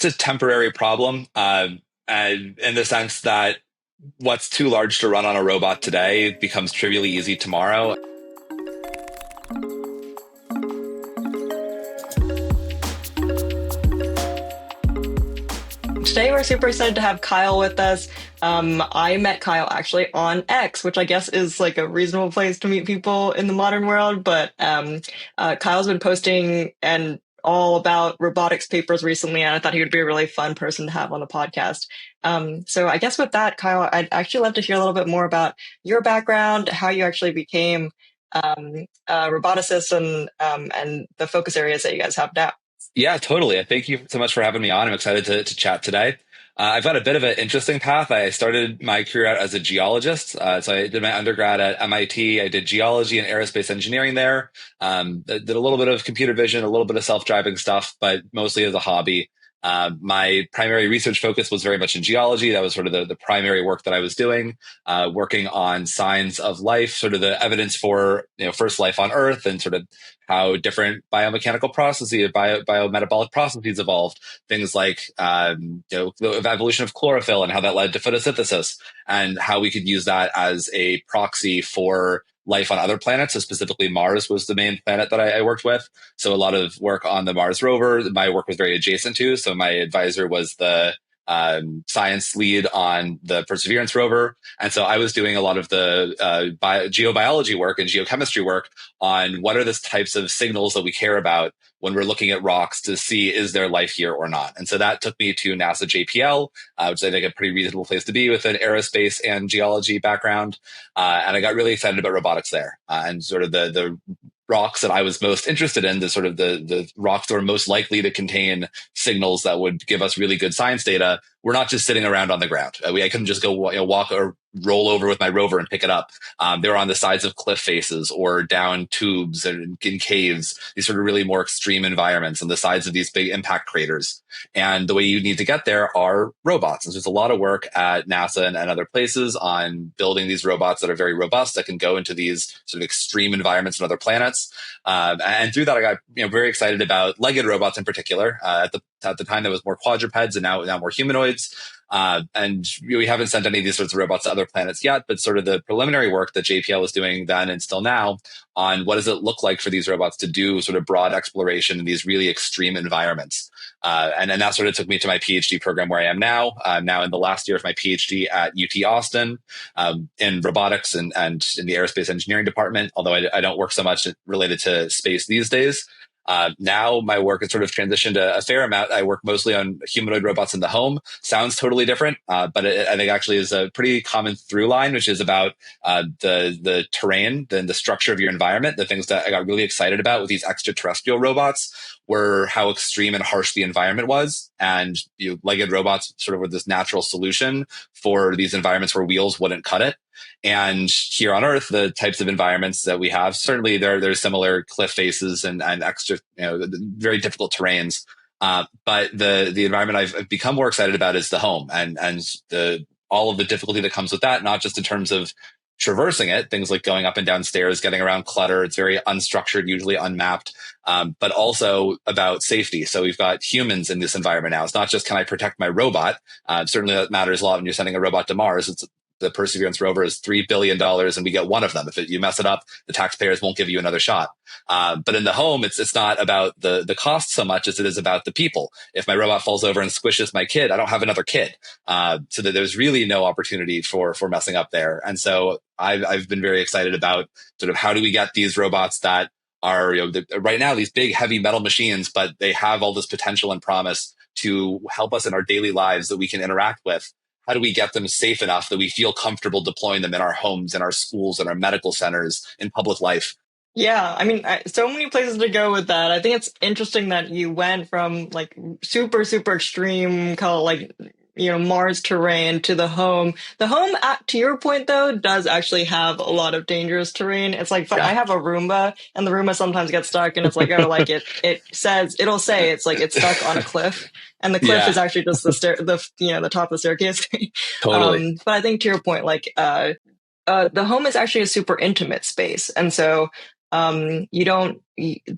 it's a temporary problem, and in the sense that what's too large to run on a robot today becomes trivially easy tomorrow. Today, we're super excited to have Kyle with us. I met Kyle actually on X, which I guess is like a reasonable place to meet people in the modern world. But Kyle's been posting and all about robotics papers recently, and I thought he would be a really fun person to have on the podcast. So I guess with that, Kyle, I'd actually love to hear a little bit more about your background, how you actually became a roboticist, and the focus areas that you guys have now. Yeah, totally. Thank you so much for having me on. I'm excited to chat today. I've got a bit of an interesting path. I started my career out as a geologist. So I did my undergrad at MIT. I did geology and aerospace engineering there. Did a little bit of computer vision, a little bit of self-driving stuff, but mostly as a hobby. My primary research focus was very much in geology. That was sort of the primary work that I was doing, working on signs of life, sort of the evidence for, first life on Earth, and sort of how different biomechanical processes, biometabolic processes evolved. Things like, the evolution of chlorophyll and how that led to photosynthesis, and how we could use that as a proxy for life on other planets. So specifically Mars was the main planet that I worked with. So a lot of work on the Mars rover, my work was very adjacent to. So my advisor was the science lead on the Perseverance rover. And so I was doing a lot of the geobiology work and geochemistry work on what are the types of signals that we care about when we're looking at rocks to see, is there life here or not? And so that took me to NASA JPL, which I think a pretty reasonable place to be with an aerospace and geology background. And I got really excited about robotics there, and sort of the rocks that I was most interested in, the rocks that were most likely to contain signals that would give us really good science data, were not just sitting around on the ground. I couldn't just go walk or roll over with my rover and pick it up. They were on the sides of cliff faces or down tubes and in caves, these sort of really more extreme environments, on the sides of these big impact craters. And the way you need to get there are robots. And there's a lot of work at NASA and other places on building these robots that are very robust, that can go into these sort of extreme environments on other planets. And through that, I got very excited about legged robots in particular. At the time, there was more quadrupeds, and now more humanoids. And we haven't sent any of these sorts of robots to other planets yet, but sort of the preliminary work that JPL was doing then and still now on what does it look like for these robots to do sort of broad exploration in these really extreme environments. And that sort of took me to my PhD program where I am now. I'm now in the last year of my PhD at UT Austin, in robotics and in the aerospace engineering department, although I don't work so much related to space these days. Now my work has sort of transitioned a fair amount. I work mostly on humanoid robots in the home. Sounds totally different, but I think actually is a pretty common through line, which is about the terrain, the structure of your environment. The things that I got really excited about with these extraterrestrial robots were how extreme and harsh the environment was. And legged robots sort of were this natural solution for these environments where wheels wouldn't cut it. And here on Earth, the types of environments that we have, certainly there's similar cliff faces and extra, very difficult terrains. But the environment I've become more excited about is the home, and all of the difficulty that comes with that, not just in terms of traversing it, things like going up and down stairs, getting around clutter. It's very unstructured, usually unmapped, but also about safety. So we've got humans in this environment now. It's not just, can I protect my robot? Certainly that matters a lot when you're sending a robot to Mars. The Perseverance rover is $3 billion, and we get one of them. If you mess it up, the taxpayers won't give you another shot. But in the home, it's not about the cost so much as it is about the people. If my robot falls over and squishes my kid, I don't have another kid. So that there's really no opportunity for messing up there. And so I've been very excited about sort of how do we get these robots that are, right now, these big, heavy metal machines, but they have all this potential and promise to help us in our daily lives that we can interact with. How do we get them safe enough that we feel comfortable deploying them in our homes, in our schools, in our medical centers, in public life? Yeah, I mean, so many places to go with that. I think it's interesting that you went from like super, super extreme, kind of like, Mars terrain to the home. The home, to your point, though, does actually have a lot of dangerous terrain. It's like, I have a Roomba, and the Roomba sometimes gets stuck, and it's like, it'll say it's like it's stuck on a cliff, and the cliff is actually just the top of the staircase. Totally. But I think to your point, like, the home is actually a super intimate space, and so there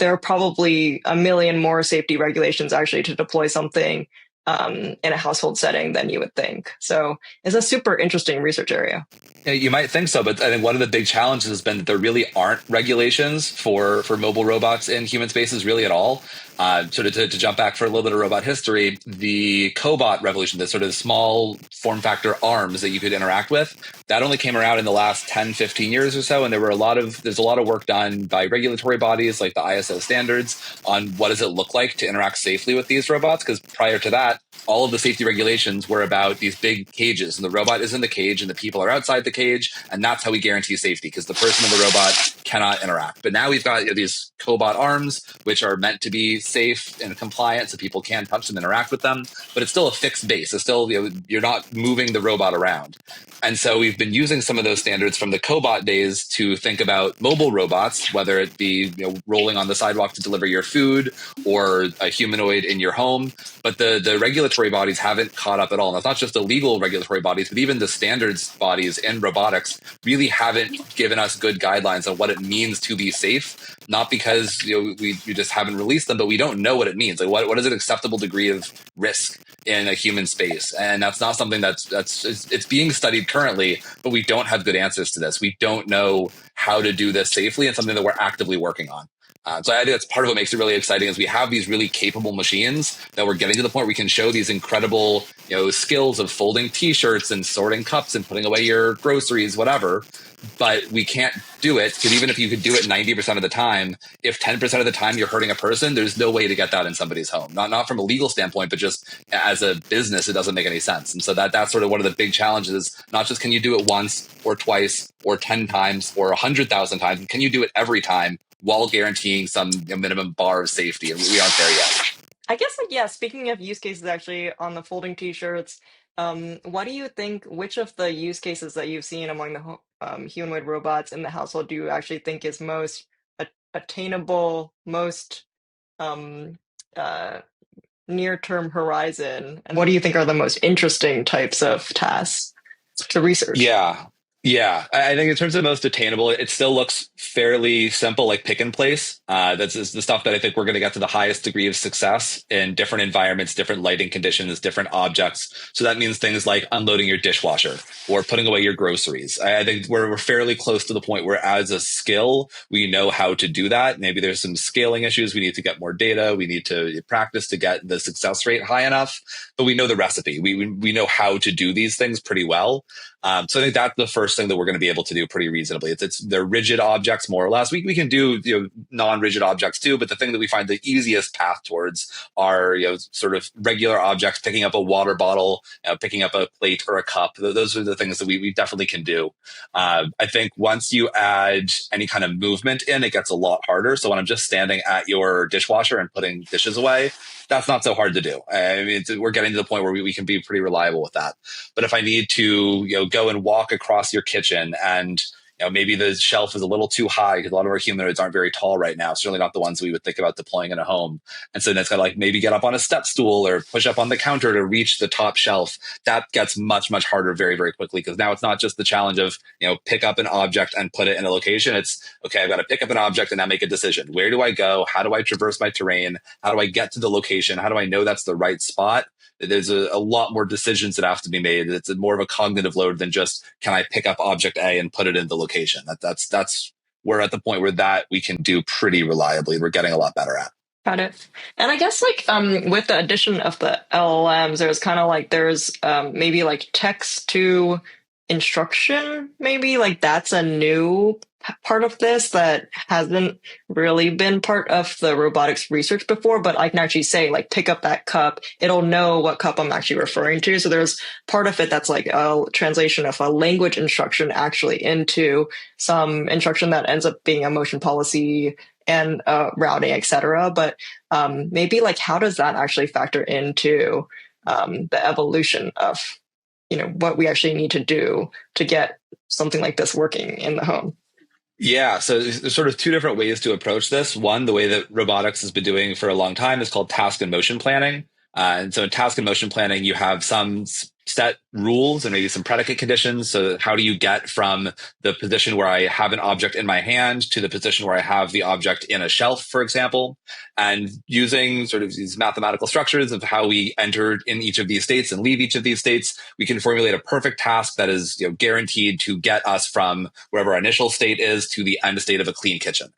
are probably a million more safety regulations actually to deploy something in a household setting than you would think. So it's a super interesting research area. Yeah, you might think so, but I think one of the big challenges has been that there really aren't regulations for mobile robots in human spaces really at all. To jump back for a little bit of robot history, the cobot revolution, the sort of small form factor arms that you could interact with, that only came around in the last 10, 15 years or so. And there's a lot of work done by regulatory bodies like the ISO standards on what does it look like to interact safely with these robots. Because prior to that, all of the safety regulations were about these big cages, and the robot is in the cage and the people are outside the cage, and that's how we guarantee safety, because the person and the robot cannot interact. But now we've got these cobot arms, which are meant to be safe and compliant, so people can touch them, interact with them, but it's still a fixed base. It's still, you're not moving the robot around. And so we've been using some of those standards from the cobot days to think about mobile robots, whether it be rolling on the sidewalk to deliver your food or a humanoid in your home. But the regulatory bodies haven't caught up at all. And it's not just the legal regulatory bodies, but even the standards bodies in robotics really haven't given us good guidelines on what it means to be safe. Not because we just haven't released them, but we don't know what it means. Like what is an acceptable degree of risk in a human space? And that's not something it's being studied currently, but we don't have good answers to this. We don't know how to do this safely, and something that we're actively working on. So I think that's part of what makes it really exciting is we have these really capable machines that we're getting to the point where we can show these incredible, skills of folding T-shirts and sorting cups and putting away your groceries, whatever. But we can't do it because even if you could do it 90% of the time, if 10% of the time you're hurting a person, there's no way to get that in somebody's home. Not from a legal standpoint, but just as a business, it doesn't make any sense. And so that's sort of one of the big challenges. Not just can you do it once or twice or 10 times or 100,000 times, can you do it every time while guaranteeing some minimum bar of safety? And we aren't there yet. I guess, speaking of use cases, actually, on the folding t-shirts, what do you think, which of the use cases that you've seen among the humanoid robots in the household do you actually think is most attainable, most um, uh, near-term horizon? And what do you think are the most interesting types of tasks to research? Yeah. Yeah. I think in terms of most attainable, it still looks fairly simple, like pick and place. That's is the stuff that I think we're going to get to the highest degree of success in different environments, different lighting conditions, different objects. So that means things like unloading your dishwasher or putting away your groceries. I think we're fairly close to the point where as a skill, we know how to do that. Maybe there's some scaling issues. We need to get more data. We need to practice to get the success rate high enough, but we know the recipe. We know how to do these things pretty well. So I think that's the first thing that we're going to be able to do pretty reasonably. They're rigid objects, more or less. We can do non-rigid objects too, but the thing that we find the easiest path towards are sort of regular objects, picking up a water bottle, picking up a plate or a cup. Those are the things that we definitely can do. I think once you add any kind of movement in, it gets a lot harder. So when I'm just standing at your dishwasher and putting dishes away, that's not so hard to do. I mean, we're getting to the point where we can be pretty reliable with that. But if I need to, go and walk across your kitchen and, maybe the shelf is a little too high because a lot of our humanoids aren't very tall right now. Certainly not the ones we would think about deploying in a home. And so then it's got to maybe get up on a step stool or push up on the counter to reach the top shelf. That gets much, much harder very, very quickly because now it's not just the challenge of, pick up an object and put it in a location. It's, okay, I've got to pick up an object and now make a decision. Where do I go? How do I traverse my terrain? How do I get to the location? How do I know that's the right spot? There's a lot more decisions that have to be made. It's more of a cognitive load than just, can I pick up object A and put it in the location? That's we're at the point where that we can do pretty reliably. We're getting a lot better at. Got it. And I guess with the addition of the LLMs, there's maybe text to instruction, maybe that's a new part of this that hasn't really been part of the robotics research before, but I can actually say pick up that cup. It'll know what cup I'm actually referring to. So there's part of it that's a translation of a language instruction actually into some instruction that ends up being a motion policy and routing, etc. But maybe how does that actually factor into the evolution of what we actually need to do to get something like this working in the home? Yeah, so there's sort of two different ways to approach this. One, the way that robotics has been doing for a long time is called task and motion planning. And so in task and motion planning, you have some set rules and maybe some predicate conditions. So how do you get from the position where I have an object in my hand to the position where I have the object in a shelf, for example? And using sort of these mathematical structures of how we enter in each of these states and leave each of these states, we can formulate a perfect task that is, guaranteed to get us from wherever our initial state is to the end state of a clean kitchen.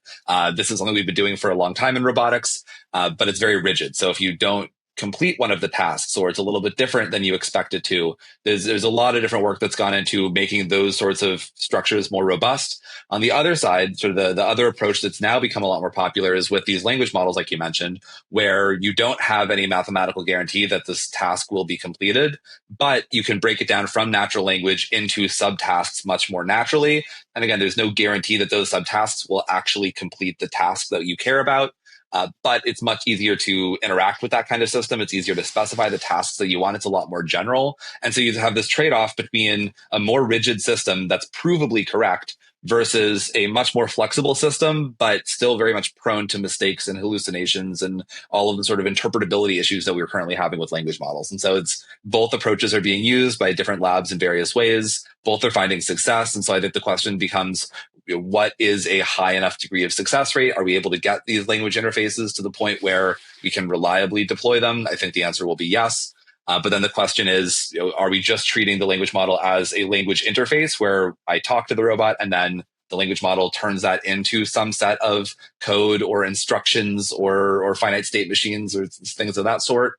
This is something we've been doing for a long time in robotics, but it's very rigid. So if you don't complete one of the tasks or it's a little bit different than you expect it to, there's a lot of different work that's gone into making those sorts of structures more robust. On the other side, sort of the other approach that's now become a lot more popular is with these language models, like you mentioned, where you don't have any mathematical guarantee that this task will be completed, but you can break it down from natural language into subtasks much more naturally. And again, there's no guarantee that those subtasks will actually complete the task that you care about. But it's much easier to interact with that kind of system. It's easier to specify the tasks that you want. It's a lot more general. And so you have this trade-off between a more rigid system that's provably correct versus a much more flexible system, but still very much prone to mistakes and hallucinations and all of the sort of interpretability issues that we're currently having with language models. And so it's both approaches are being used by different labs in various ways. Both are finding success. And so I think the question becomes, what is a high enough degree of success rate? Are we able to get these language interfaces to the point where we can reliably deploy them? I think the answer will be yes. But then the question is, are we just treating the language model as a language interface where I talk to the robot and then the language model turns that into some set of code or instructions or finite state machines or things of that sort?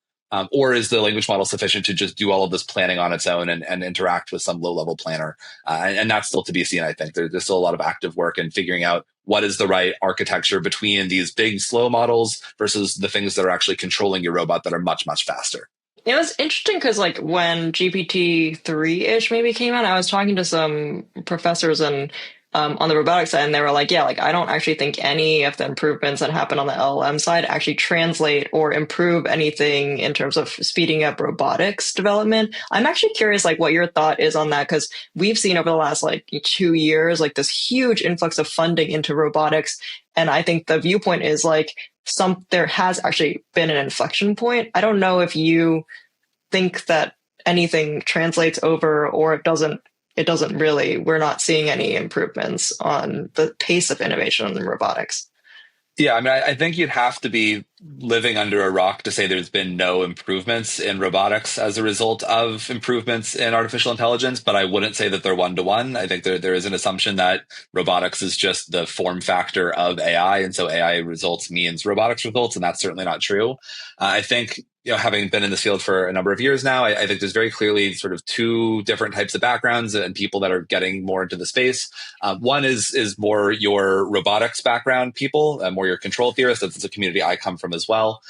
Or is the language model sufficient to just do all of this planning on its own and interact with some low-level planner? And that's still to be seen, I think. There's still a lot of active work in figuring out what is the right architecture between these big, slow models versus the things that are actually controlling your robot that are much, much faster. It was interesting because, like, when GPT-3-ish maybe came out, I was talking to some professors and on the robotics side, and they were like, yeah, like, I don't actually think any of the improvements that happen on the LLM side actually translate or improve anything in terms of speeding up robotics development. I'm actually curious, like, what your thought is on that, because we've seen over the last, like, 2 years, like, this huge influx of funding into robotics. And I think the viewpoint is, like, there has actually been an inflection point. I don't know if you think that anything translates over or it doesn't really, we're not seeing any improvements on the pace of innovation in robotics. Yeah, I mean, I think you'd have to be living under a rock to say there's been no improvements in robotics as a result of improvements in artificial intelligence, but I wouldn't say that they're one-to-one. I think there is an assumption that robotics is just the form factor of AI, and so AI results means robotics results, and that's certainly not true. I think having been in this field for a number of years now, I think there's very clearly sort of two different types of backgrounds and people that are getting more into the space. One is more your robotics background people, more your control theorists. That's a community I come from as well.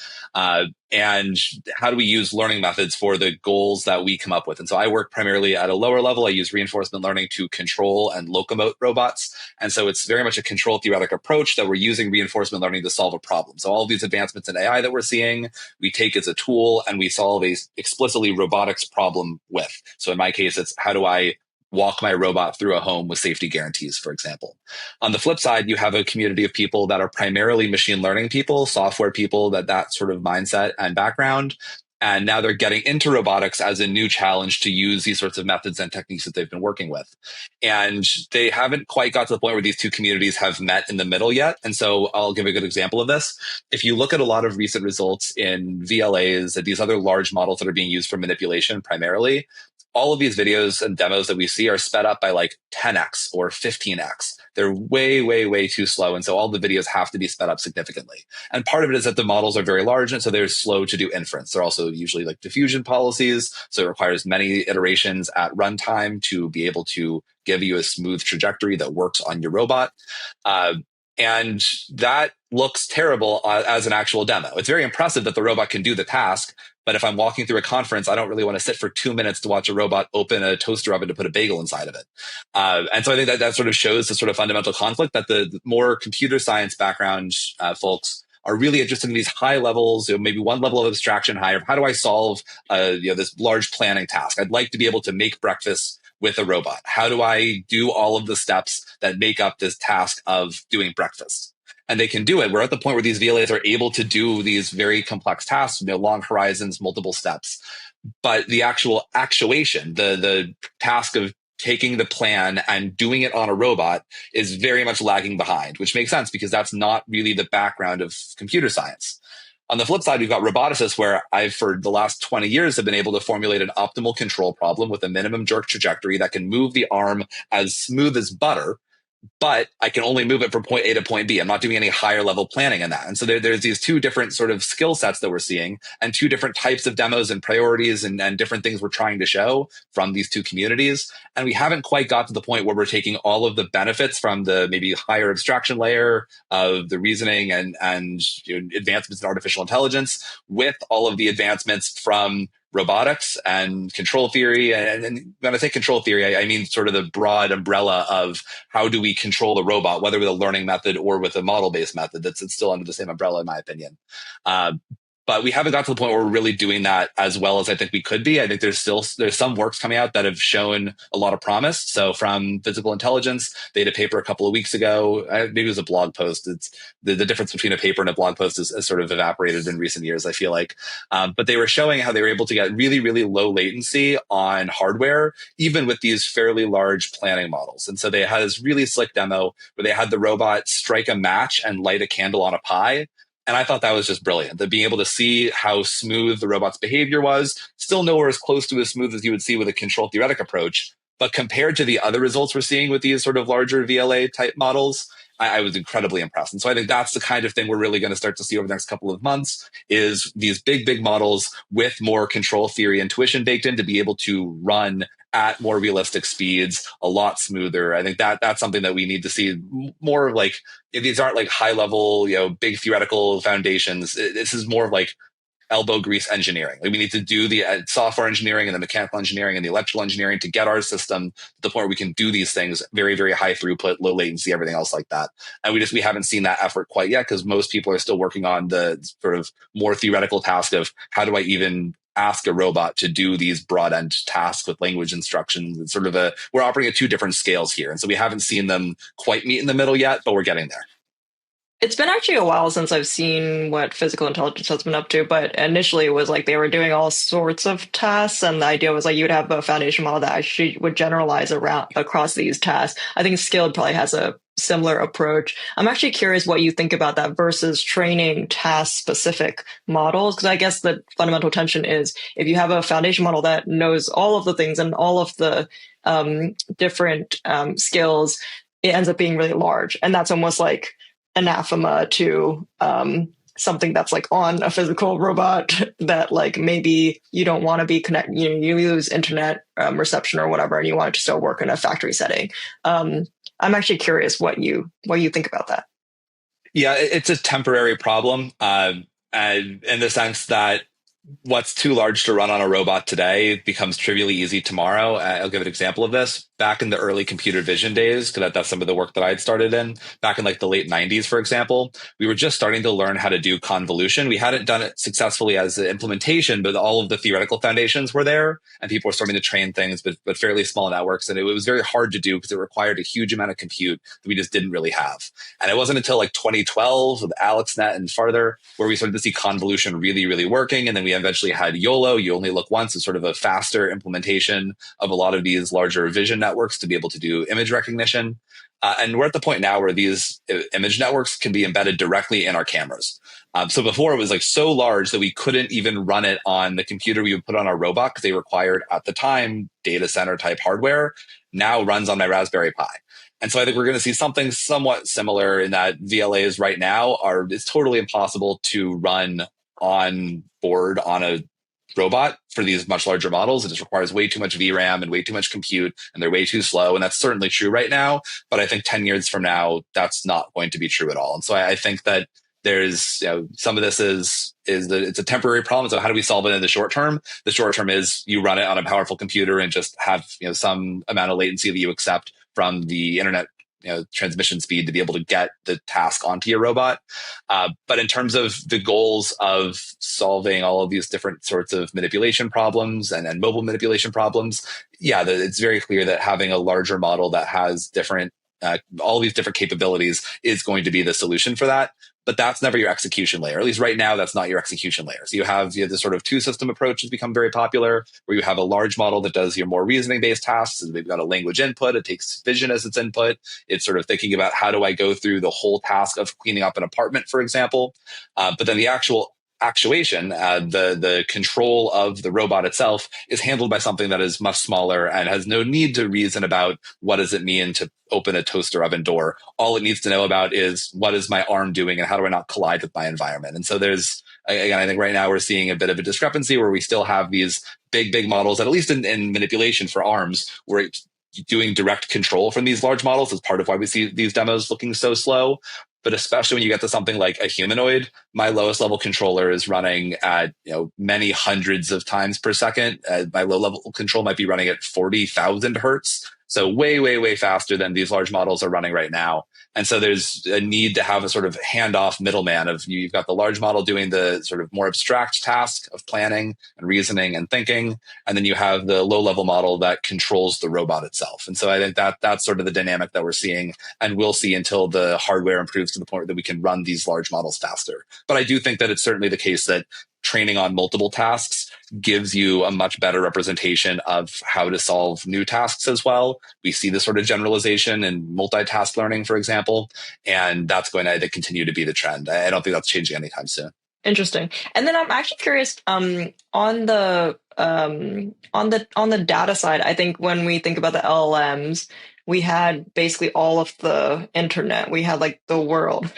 And how do we use learning methods for the goals that we come up with? And so I work primarily at a lower level. I use reinforcement learning to control and locomote robots. And so it's very much a control theoretic approach that we're using reinforcement learning to solve a problem. So all of these advancements in AI that we're seeing, we take as a tool and we solve a explicitly robotics problem with. So in my case, it's how do I walk my robot through a home with safety guarantees, for example. On the flip side, you have a community of people that are primarily machine learning people, software people, that sort of mindset and background. And now they're getting into robotics as a new challenge to use these sorts of methods and techniques that they've been working with. And they haven't quite got to the point where these two communities have met in the middle yet. And so I'll give a good example of this. If you look at a lot of recent results in VLAs, these other large models that are being used for manipulation primarily, all of these videos and demos that we see are sped up by like 10x or 15x. They're way, way, way too slow. And so all the videos have to be sped up significantly. And part of it is that the models are very large. And so they're slow to do inference. They're also usually like diffusion policies. So it requires many iterations at runtime to be able to give you a smooth trajectory that works on your robot. And that looks terrible as an actual demo. It's very impressive that the robot can do the task. But if I'm walking through a conference, I don't really want to sit for 2 minutes to watch a robot open a toaster oven to put a bagel inside of it. And so I think that sort of shows the sort of fundamental conflict that the more computer science background folks are really interested in these high levels, maybe one level of abstraction higher. How do I solve this large planning task? I'd like to be able to make breakfast with a robot. How do I do all of the steps that make up this task of doing breakfast? And they can do it. We're at the point where these VLAs are able to do these very complex tasks, long horizons, multiple steps. but the actual actuation, the task of taking the plan and doing it on a robot is very much lagging behind, which makes sense because that's not really the background of computer science. On the flip side, we've got roboticists where I've, for the last 20 years, have been able to formulate an optimal control problem with a minimum jerk trajectory that can move the arm as smooth as butter, but I can only move it from point A to point B. I'm not doing any higher level planning in that. And so there's these two different sort of skill sets that we're seeing and two different types of demos and priorities and different things we're trying to show from these two communities. And we haven't quite got to the point where we're taking all of the benefits from the maybe higher abstraction layer of the reasoning and advancements in artificial intelligence with all of the advancements from robotics and control theory. And when I say control theory, I mean sort of the broad umbrella of how do we control the robot, whether with a learning method or with a model-based method. That's still under the same umbrella, in my opinion. But we haven't got to the point where we're really doing that as well as I think we could be. I think there's some works coming out that have shown a lot of promise. So from Physical Intelligence, they had a paper a couple of weeks ago. Maybe it was a blog post. It's the difference between a paper and a blog post has sort of evaporated in recent years, I feel like. But they were showing how they were able to get really, really low latency on hardware, even with these fairly large planning models. And so they had this really slick demo where they had the robot strike a match and light a candle on a pie. And I thought that was just brilliant, that being able to see how smooth the robot's behavior was, still nowhere as close to as smooth as you would see with a control theoretic approach. But compared to the other results we're seeing with these sort of larger VLA type models, I was incredibly impressed. And so I think that's the kind of thing we're really going to start to see over the next couple of months is these big, big models with more control theory intuition baked in to be able to run at more realistic speeds, a lot smoother. I think that's something that we need to see more of. Like, these aren't like high level, big theoretical foundations. This is more of like elbow grease engineering. Like, we need to do the software engineering and the mechanical engineering and the electrical engineering to get our system to the point where we can do these things very, very high throughput, low latency, everything else like that. And we haven't seen that effort quite yet because most people are still working on the sort of more theoretical task of how do I even ask a robot to do these broad end tasks with language instructions. It's sort of we're operating at two different scales here. And so we haven't seen them quite meet in the middle yet, but we're getting there. It's been actually a while since I've seen what physical intelligence has been up to, but initially it was like they were doing all sorts of tasks, and the idea was like you would have a foundation model that actually would generalize around across these tasks. I think Skilled probably has a similar approach. I'm actually curious what you think about that versus training task-specific models, because I guess the fundamental tension is if you have a foundation model that knows all of the things and all of the different skills, it ends up being really large, and that's almost like anathema to something that's like on a physical robot that like maybe you don't want to be connected, you lose internet reception or whatever, and you want it to still work in a factory setting. I'm actually curious what you think about that. Yeah, it's a temporary problem, and in the sense that what's too large to run on a robot today becomes trivially easy tomorrow. I'll give an example of this. Back in the early computer vision days, because that's some of the work that I had started in, back in like the late 90s, for example, we were just starting to learn how to do convolution. We hadn't done it successfully as an implementation, but all of the theoretical foundations were there, and people were starting to train things, but fairly small networks. And it was very hard to do because it required a huge amount of compute that we just didn't really have. And it wasn't until like 2012 with AlexNet and farther where we started to see convolution really, really working. And then we eventually had YOLO, you only look once, as sort of a faster implementation of a lot of these larger vision networks to be able to do image recognition. And we're at the point now where these image networks can be embedded directly in our cameras. So before it was like so large that we couldn't even run it on the computer we would put on our robot because they required at the time data center type hardware. Now runs on my Raspberry Pi. And so I think we're going to see something somewhat similar in that VLAs right now it's totally impossible to run on board on a robot for these much larger models. It just requires way too much VRAM and way too much compute, and they're way too slow. And that's certainly true right now. But I think 10 years from now, that's not going to be true at all. And so I think that there's, some of this is that it's a temporary problem. So how do we solve it in the short term? The short term is you run it on a powerful computer and just have, some amount of latency that you accept from the internet transmission speed to be able to get the task onto your robot. But in terms of the goals of solving all of these different sorts of manipulation problems and mobile manipulation problems, it's very clear that having a larger model that has different all these different capabilities is going to be the solution for that. But that's never your execution layer. At least right now, that's not your execution layer. So you have this sort of two-system approach has become very popular, where you have a large model that does your more reasoning-based tasks. And they've got a language input. It takes vision as its input. It's sort of thinking about how do I go through the whole task of cleaning up an apartment, for example. But then the actual actuation, the control of the robot itself is handled by something that is much smaller and has no need to reason about what does it mean to open a toaster oven door. All it needs to know about is what is my arm doing and how do I not collide with my environment. And so there's, again, I think right now we're seeing a bit of a discrepancy where we still have these big models that at least in manipulation for arms, where doing direct control from these large models is part of why we see these demos looking so slow. But especially when you get to something like a humanoid, my lowest level controller is running at many hundreds of times per second. My low level control might be running at 40,000 hertz. So way faster than these large models are running right now. And so there's a need to have a sort of handoff middleman of you've got the large model doing the sort of more abstract task of planning and reasoning and thinking. And then you have the low level model that controls the robot itself. And so I think that's sort of the dynamic that we're seeing and we'll see until the hardware improves to the point that we can run these large models faster. But I do think that it's certainly the case that training on multiple tasks gives you a much better representation of how to solve new tasks as well. We see this sort of generalization in multitask learning, for example, and that's going to continue to be the trend. I don't think that's changing anytime soon. Interesting. And then I'm actually curious on the data side. I think when we think about the LLMs, we had basically all of the internet. We had like the world,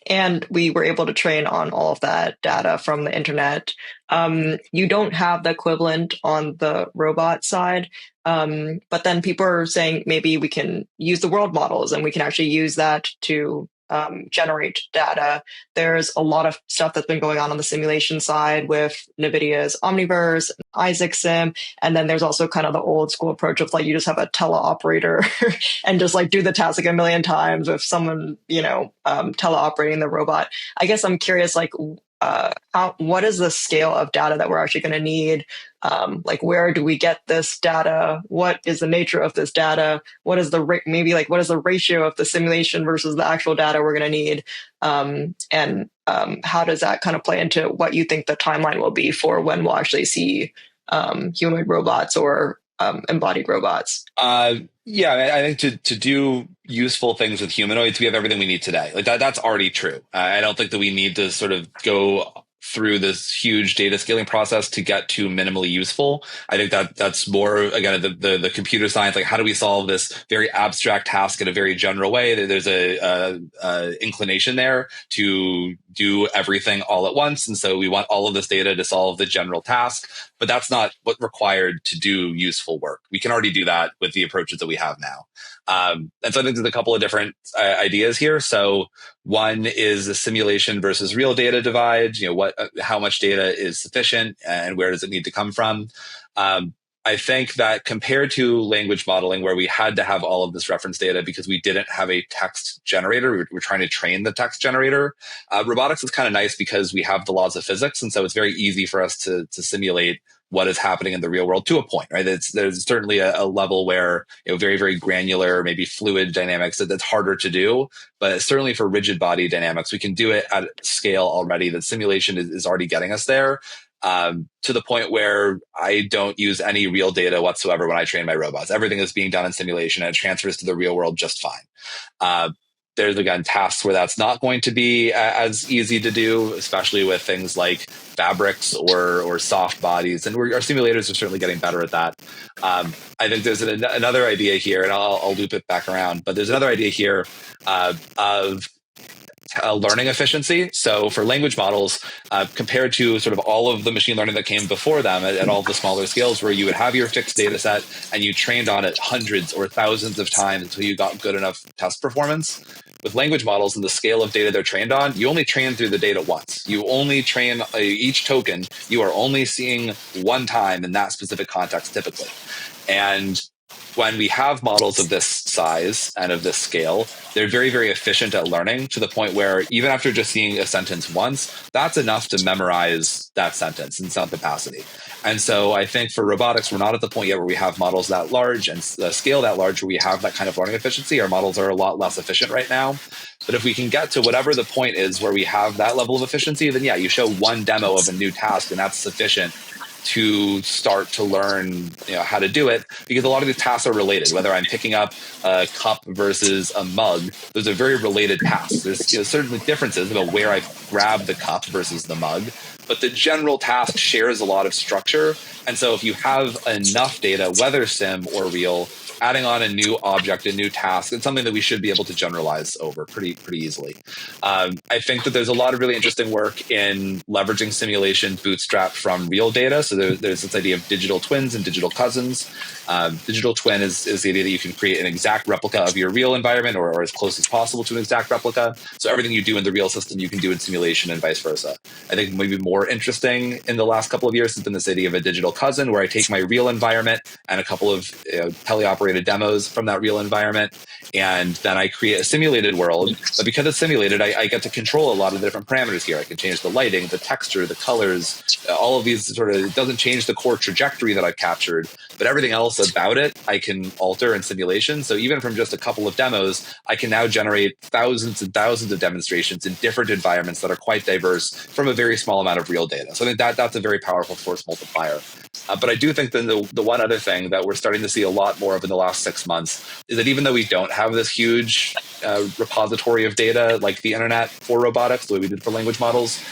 and we were able to train on all of that data from the internet. You don't have the equivalent on the robot side. But then people are saying maybe we can use the world models and we can actually use that to generate data. There's a lot of stuff that's been going on the simulation side with NVIDIA's Omniverse, Isaac Sim, and then there's also kind of the old school approach of like you just have a teleoperator and just like do the task like a million times with someone, teleoperating the robot. I guess I'm curious, like, what is the scale of data that we're actually going to need? Like, where do we get this data? What is the nature of this data? What is the what is the ratio of the simulation versus the actual data we're going to need? And how does that kind of play into what you think the timeline will be for when we'll actually see humanoid robots or embodied robots? Yeah, I think to do useful things with humanoids, we have everything we need today. Like that's already true. I don't think that we need to sort of go through this huge data scaling process to get to minimally useful. I think that's more, again, the computer science, like how do we solve this very abstract task in a very general way? There's a inclination there to do everything all at once. And so we want all of this data to solve the general task, but that's not what's required to do useful work. We can already do that with the approaches that we have now. And so I think there's a couple of different ideas here. So one is the simulation versus real data divide. How much data is sufficient and where does it need to come from? I think that compared to language modeling, where we had to have all of this reference data because we didn't have a text generator, we're trying to train the text generator. Robotics is kind of nice because we have the laws of physics. And so it's very easy for us to simulate what is happening in the real world to a point, right? There's certainly a level where, very granular, maybe fluid dynamics that's harder to do, but certainly for rigid body dynamics, we can do it at scale already. The simulation is already getting us there. To the point where I don't use any real data whatsoever when I train my robots. Everything is being done in simulation and it transfers to the real world just fine. There's, again, tasks where that's not going to be as easy to do, especially with things like fabrics or soft bodies. And our simulators are certainly getting better at that. I think there's another idea here, and I'll loop it back around, but there's another idea here of learning efficiency. So for language models, compared to sort of all of the machine learning that came before them at all the smaller scales, where you would have your fixed data set and you trained on it hundreds or thousands of times until you got good enough test performance. With language models and the scale of data they're trained on, you only train through the data once. You only train each token. You are only seeing one time in that specific context typically. And when we have models of this size and of this scale, they're very, very efficient at learning to the point where even after just seeing a sentence once, that's enough to memorize that sentence in some capacity. And so I think for robotics, we're not at the point yet where we have models that large and scale that large where we have that kind of learning efficiency. Our models are a lot less efficient right now. But if we can get to whatever the point is where we have that level of efficiency, then yeah, you show one demo of a new task and that's sufficient to start to learn, how to do it, because a lot of these tasks are related. Whether I'm picking up a cup versus a mug, those are very related tasks. There's certainly differences about where I grab the cup versus the mug, but the general task shares a lot of structure. And so if you have enough data, whether sim or real, adding on a new object, a new task, it's something that we should be able to generalize over pretty easily. I think that there's a lot of really interesting work in leveraging simulation bootstrapped from real data. So there's this idea of digital twins and digital cousins. Digital twin is the idea that you can create an exact replica of your real environment or as close as possible to an exact replica. So everything you do in the real system, you can do in simulation and vice versa. I think maybe more interesting in the last couple of years has been this idea of a digital cousin where I take my real environment and a couple of teleoperated demos from that real environment, and then I create a simulated world. But because it's simulated, I get to control a lot of the different parameters here. I can change the lighting, the texture, the colors, all of these it doesn't change the core trajectory that I've captured, but everything else about it I can alter in simulation. So even from just a couple of demos, I can now generate thousands and thousands of demonstrations in different environments that are quite diverse from a very small amount of real data. So I think that's a very powerful force multiplier. But I do think that the one other thing that we're starting to see a lot more of in the last 6 months is that even though we don't have this huge repository of data like the internet for robotics, the way we did for language models,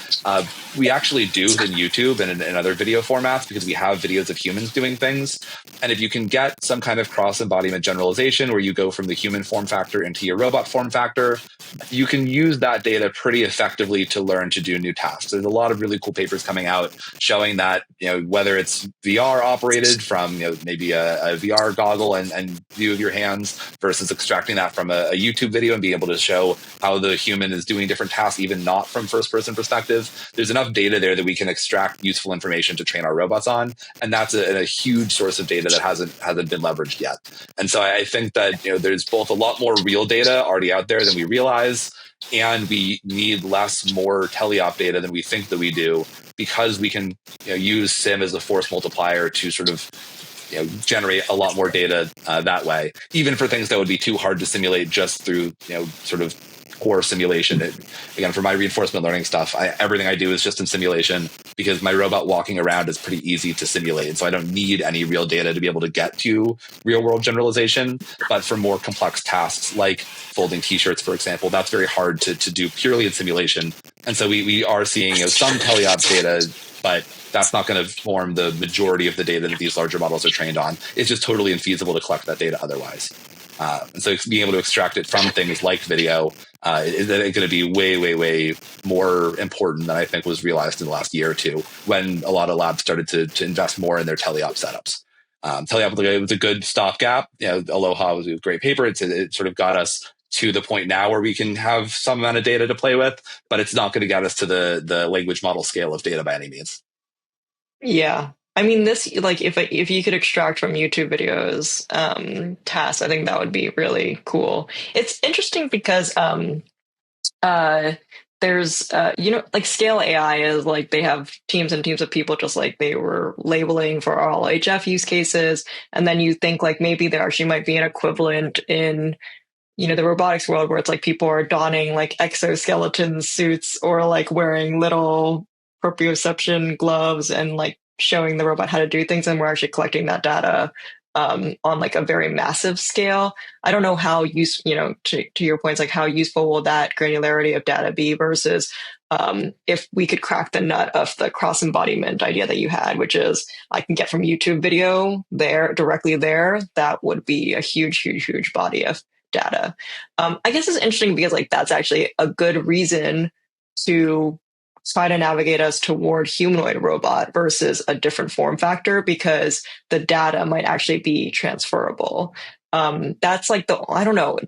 we actually do in YouTube and in other video formats because we have videos of humans doing things. And if you can get some kind of cross-embodiment generalization where you go from the human form factor into your robot form factor, you can use that data pretty effectively to learn to do new tasks. There's a lot of really cool papers coming out showing that, whether it's VR operated from, maybe a VR goggle and view of your hands versus extracting that from a YouTube video and being able to show how the human is doing different tasks, even not from first person perspective. There's enough data there that we can extract useful information to train our robots on. And that's a huge source of data that hasn't been leveraged yet. And so I think that, there's both a lot more real data already out there than we realize, and we need more teleop data than we think that we do, because we can use sim as a force multiplier to sort of generate a lot more data that way, even for things that would be too hard to simulate just through sort of core simulation. Again, for my reinforcement learning stuff, everything I do is just in simulation because my robot walking around is pretty easy to simulate. So I don't need any real data to be able to get to real world generalization. But for more complex tasks like folding t-shirts, for example, that's very hard to do purely in simulation. And so we are seeing some teleops data, but that's not going to form the majority of the data that these larger models are trained on. It's just totally infeasible to collect that data otherwise. And so being able to extract it from things like video is going to be way, way, way more important than I think was realized in the last year or two when a lot of labs started to invest more in their teleop setups. Teleop was a good stopgap. Aloha was a great paper. It sort of got us to the point now where we can have some amount of data to play with, but it's not going to get us to the language model scale of data by any means. Yeah. I mean, this, like, if you could extract from YouTube videos tasks, I think that would be really cool. It's interesting because there's like Scale AI is like they have teams and teams of people just like they were labeling for all HF use cases, and then you think like maybe there actually might be an equivalent in the robotics world where it's like people are donning like exoskeleton suits or like wearing little proprioception gloves and like showing the robot how to do things, and we're actually collecting that data on like a very massive scale. I don't know how to your points, like how useful will that granularity of data be versus if we could crack the nut of the cross embodiment idea that you had, which is I can get from YouTube video directly there, that would be a huge, huge, huge body of data. I guess it's interesting because like that's actually a good reason to try to navigate us toward humanoid robot versus a different form factor, because the data might actually be transferable. That's like I don't know.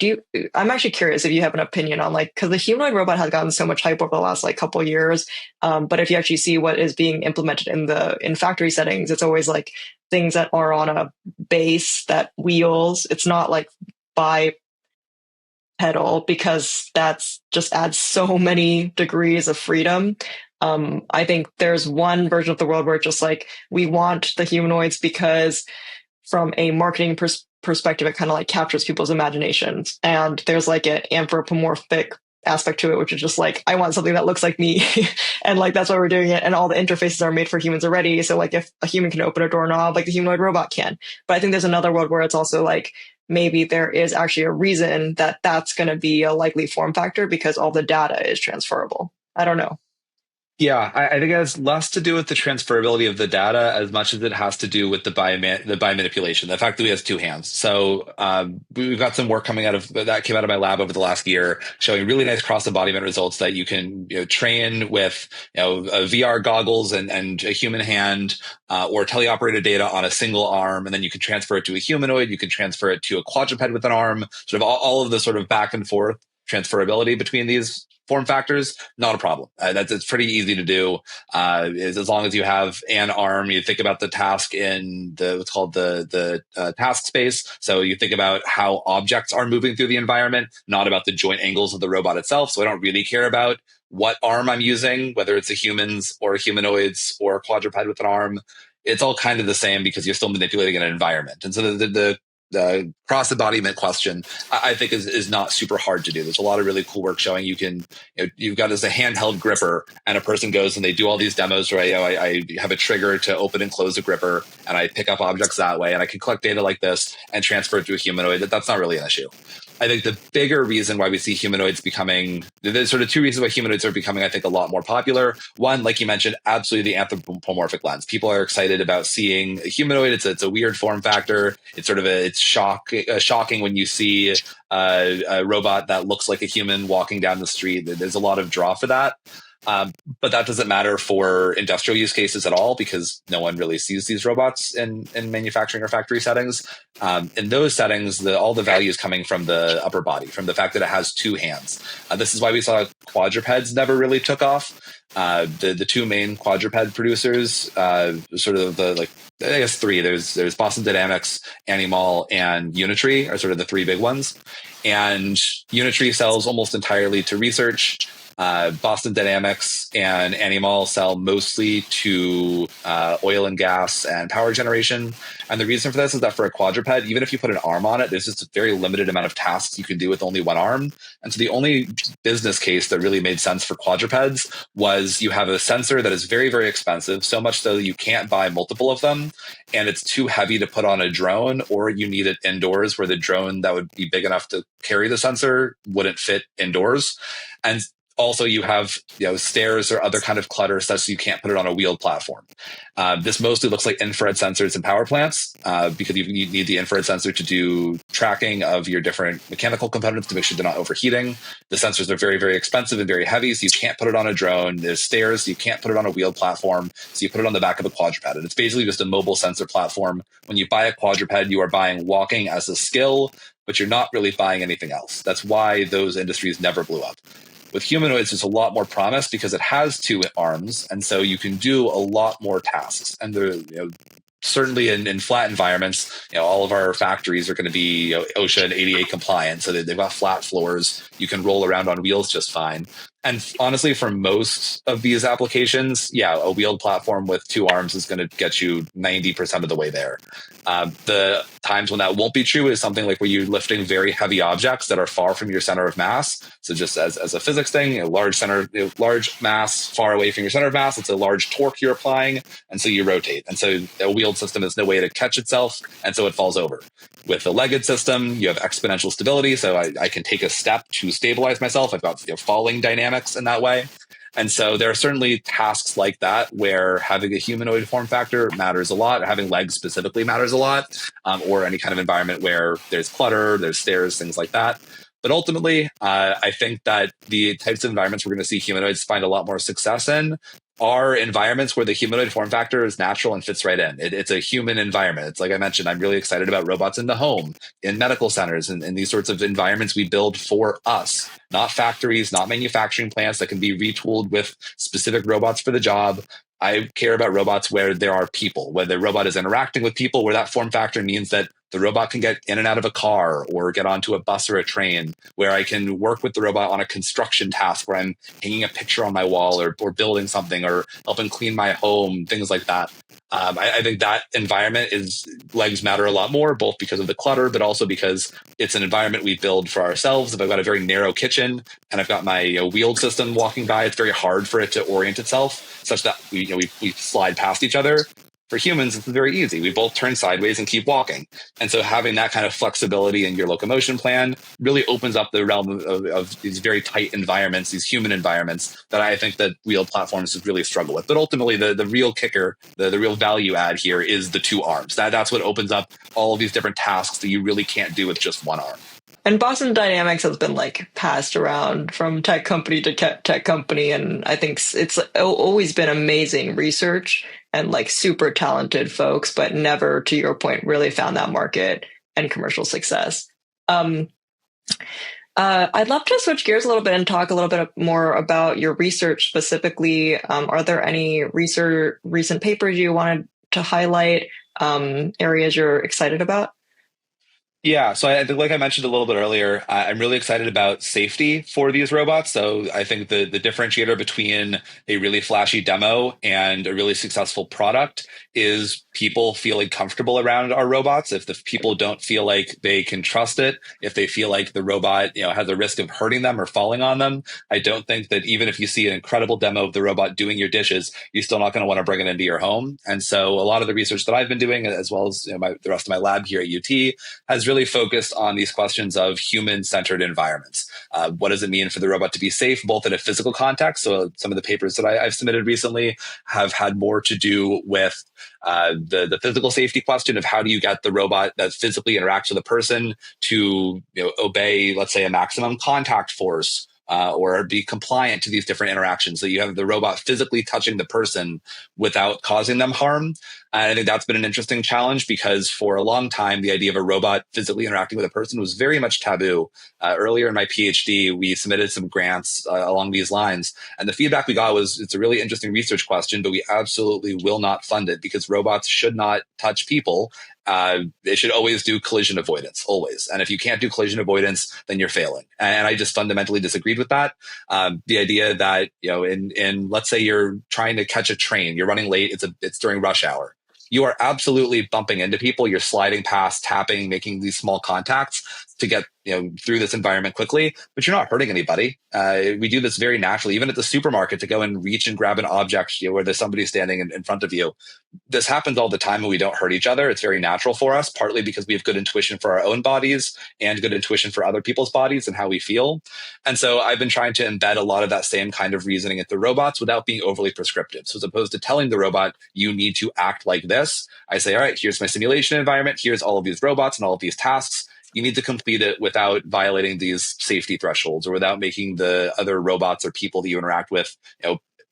I'm actually curious if you have an opinion on like, cause the humanoid robot has gotten so much hype over the last like couple of years. But if you actually see what is being implemented in factory settings, it's always like things that are on a base that wheels. It's not like bipedal because that's just adds so many degrees of freedom. I think there's one version of the world where it's just like we want the humanoids because from a marketing perspective, it kind of like captures people's imaginations. And there's like an anthropomorphic aspect to it, which is just like, I want something that looks like me. And like, that's why we're doing it. And all the interfaces are made for humans already. So like, if a human can open a doorknob, like the humanoid robot can. But I think there's another world where it's also like, maybe there is actually a reason that that's going to be a likely form factor because all the data is transferable. I don't know. Yeah, I think it has less to do with the transferability of the data as much as it has to do with the biomanipulation, the fact that we have two hands. So we've got some work coming out of that came out of my lab over the last year, showing really nice cross embodiment results that you can train with VR goggles and a human hand or teleoperated data on a single arm, and then you can transfer it to a humanoid. You can transfer it to a quadruped with an arm. Sort of all of the sort of back and forth transferability between these form factors, not a problem. It's pretty easy to do. As long as you have an arm, you think about the task in what's called the task space. So you think about how objects are moving through the environment, not about the joint angles of the robot itself. So I don't really care about what arm I'm using, whether it's a humans or a humanoids or a quadruped with an arm. It's all kind of the same because you're still manipulating an environment. And so the cross embodiment question, I think is not super hard to do. There's a lot of really cool work showing you've got this a handheld gripper, and a person goes and they do all these demos where I have a trigger to open and close a gripper, and I pick up objects that way, and I can collect data like this and transfer it to a humanoid. That's not really an issue. I think the bigger reason why we see humanoids becoming, there's sort of two reasons why humanoids are becoming, I think, a lot more popular. One, like you mentioned, absolutely the anthropomorphic lens. People are excited about seeing a humanoid. It's a weird form factor. It's sort of it's shocking when you see a robot that looks like a human walking down the street. There's a lot of draw for that. But that doesn't matter for industrial use cases at all because no one really sees these robots in manufacturing or factory settings. In those settings, all the value is coming from the upper body, from the fact that it has two hands. This is why we saw quadrupeds never really took off. The two main quadruped producers, sort of I guess three. There's Boston Dynamics, Animal, and Unitree are sort of the three big ones. And Unitree sells almost entirely to research. Boston Dynamics and Animal sell mostly to oil and gas and power generation. And the reason for this is that for a quadruped, even if you put an arm on it, there's just a very limited amount of tasks you can do with only one arm. And so the only business case that really made sense for quadrupeds was you have a sensor that is very, very expensive, so much so that you can't buy multiple of them. And it's too heavy to put on a drone, or you need it indoors where the drone that would be big enough to carry the sensor wouldn't fit indoors. And also, you have stairs or other kind of clutter such that you can't put it on a wheeled platform. This mostly looks like infrared sensors in power plants because you need the infrared sensor to do tracking of your different mechanical components to make sure they're not overheating. The sensors are very, very expensive and very heavy, so you can't put it on a drone. There's stairs, so you can't put it on a wheeled platform, so you put it on the back of a quadruped. And it's basically just a mobile sensor platform. When you buy a quadruped, you are buying walking as a skill, but you're not really buying anything else. That's why those industries never blew up. With humanoids, there's a lot more promise because it has two arms, and so you can do a lot more tasks. And certainly in flat environments, all of our factories are going to be OSHA and ADA compliant, so they've got flat floors. You can roll around on wheels just fine. And honestly, for most of these applications, a wheeled platform with two arms is going to get you 90% of the way there. The times when that won't be true is something like where you're lifting very heavy objects that are far from your center of mass. So just as a physics thing, large mass far away from your center of mass, it's a large torque you're applying, and so you rotate. And so a wheeled system has no way to catch itself, and so it falls over. With a legged system, you have exponential stability, so I can take a step to stabilize myself. I've got falling dynamics in that way. And so there are certainly tasks like that where having a humanoid form factor matters a lot, or having legs specifically matters a lot, or any kind of environment where there's clutter, there's stairs, things like that. But ultimately, I think that the types of environments we're going to see humanoids find a lot more success in are environments where the humanoid form factor is natural and fits right in. It's a human environment. It's like I mentioned, I'm really excited about robots in the home, in medical centers, and in these sorts of environments we build for us, not factories, not manufacturing plants that can be retooled with specific robots for the job. I care about robots where there are people, where the robot is interacting with people, where that form factor means that the robot can get in and out of a car or get onto a bus or a train, where I can work with the robot on a construction task where I'm hanging a picture on my wall or building something or helping clean my home, things like that. I think that environment is legs matter a lot more, both because of the clutter, but also because it's an environment we build for ourselves. If I've got a very narrow kitchen and I've got my wheeled system walking by, it's very hard for it to orient itself such that we slide past each other. For humans, it's very easy. We both turn sideways and keep walking. And so having that kind of flexibility in your locomotion plan really opens up the realm of these very tight environments, these human environments that I think that wheeled platforms really struggle with. But ultimately, the real kicker, the real value add here is the two arms. That's what opens up all of these different tasks that you really can't do with just one arm. And Boston Dynamics has been like passed around from tech company to tech company, and I think it's always been amazing research and like super talented folks, but never, to your point, really found that market and commercial success. Um, I'd love to switch gears a little bit and talk a little bit more about your research specifically. Are there any recent papers you wanted to highlight? Areas you're excited about? Yeah, so I think, like I mentioned a little bit earlier, I'm really excited about safety for these robots. So I think the differentiator between a really flashy demo and a really successful product is people feeling comfortable around our robots. If the people don't feel like they can trust it, if they feel like the robot, has a risk of hurting them or falling on them, I don't think that even if you see an incredible demo of the robot doing your dishes, you're still not going to want to bring it into your home. And so a lot of the research that I've been doing, as well as the rest of my lab here at UT, has really focused on these questions of human-centered environments. What does it mean for the robot to be safe, both in a physical context? So some of the papers that I've submitted recently have had more to do with the physical safety question of how do you get the robot that physically interacts with a person to obey, let's say, a maximum contact force, or be compliant to these different interactions. So you have the robot physically touching the person without causing them harm. And I think that's been an interesting challenge because for a long time, the idea of a robot physically interacting with a person was very much taboo. Earlier in my PhD, we submitted some grants along these lines. And the feedback we got was, it's a really interesting research question, but we absolutely will not fund it because robots should not touch people. They should always do collision avoidance, always. And if you can't do collision avoidance, then you're failing. And I just fundamentally disagreed with that. The idea that, in let's say you're trying to catch a train, you're running late, it's during rush hour. You are absolutely bumping into people. You're sliding past, tapping, making these small contacts to get through this environment quickly, but you're not hurting anybody. We do this very naturally, even at the supermarket, to go and reach and grab an object where there's somebody standing in front of you. This happens all the time and we don't hurt each other. It's very natural for us, partly because we have good intuition for our own bodies and good intuition for other people's bodies and how we feel. And so I've been trying to embed a lot of that same kind of reasoning into robots without being overly prescriptive. So as opposed to telling the robot, you need to act like this, I say, all right, here's my simulation environment. Here's all of these robots and all of these tasks. You need to complete it without violating these safety thresholds or without making the other robots or people that you interact with,